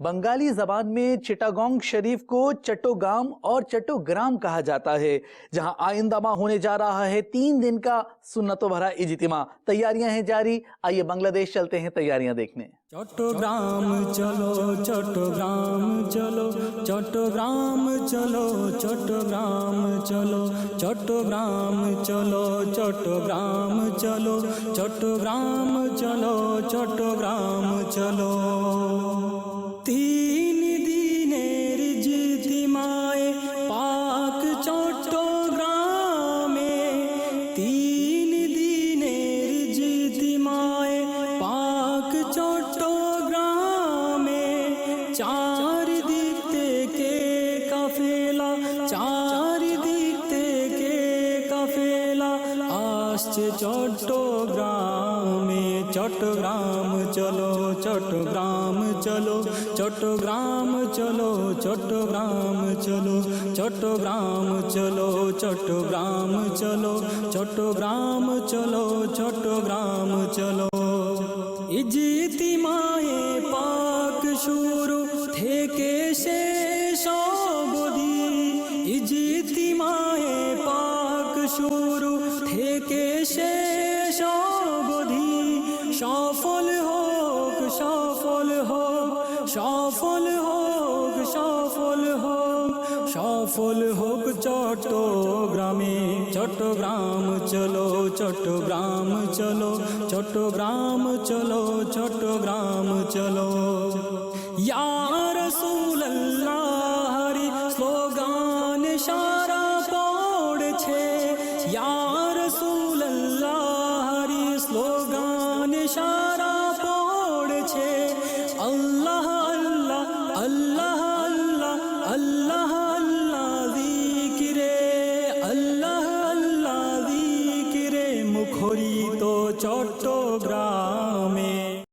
बंगाली जबान में चिटागोंग शरीफ को चट्टोग्राम और चट्टोग्राम कहा जाता है, जहां आइंदा माह होने जा रहा है 3 दिन का सुन्नतों भरा इज्तिमा। तैयारियां हैं जारी। आइए बांग्लादेश चलते हैं तैयारियां देखने। चट्टोग्राम चलो चट्टोग्राम चलो चट्टोग्राम चलो चट्टोग्राम चलो चट्टोग्राम चलो चट्टोग्राम चलो चट्टोग्राम चलो चट्टोग्राम चलो 3 दिनेर इज्तिमाए पाक चट्टोग्रामे 3 दिनेर इज्तिमाए पाक चट्टोग्रामे चार दिक থেকে কাফেলা চার দিক থেকে কাফেলা আসছে চট্টগ্রামে চট্টগ্রাম চলো চট্টগ্রাম চলো চট্টগ্রাম চলো চট্টগ্রাম চলো চট্টগ্রাম চলো চট্টগ্রাম চলো চট্টগ্রাম চলো চট্টগ্রাম চলো ইজ্তিমায়ে পাক শুরু থেকে শেষ অবধি ইজ্তিমায়ে পাক শুরু থেকে শেষ অবধি সফল হোক সফল হোক সফল হোক সফল হোক সফল হোক চট্টগ্রামে চট্টগ্রাম চলো চট্টগ্রাম চলো চট্টগ্রাম চলো চট্টগ্রাম চলো ইয়া রাসূলুল্লাহ হরি স্লোগান সারা পড়ছে ইয়া রাসূলুল্লাহ হরি স্লোগান সারা পড়ছে আল্লাহ আল্লাহ আল্লাহ আল্লাহ আল্লাহ আল্লাহ জিকিরে আল্লাহ আল্লাহ জিকিরে মুখরিত চট্টগ্রামে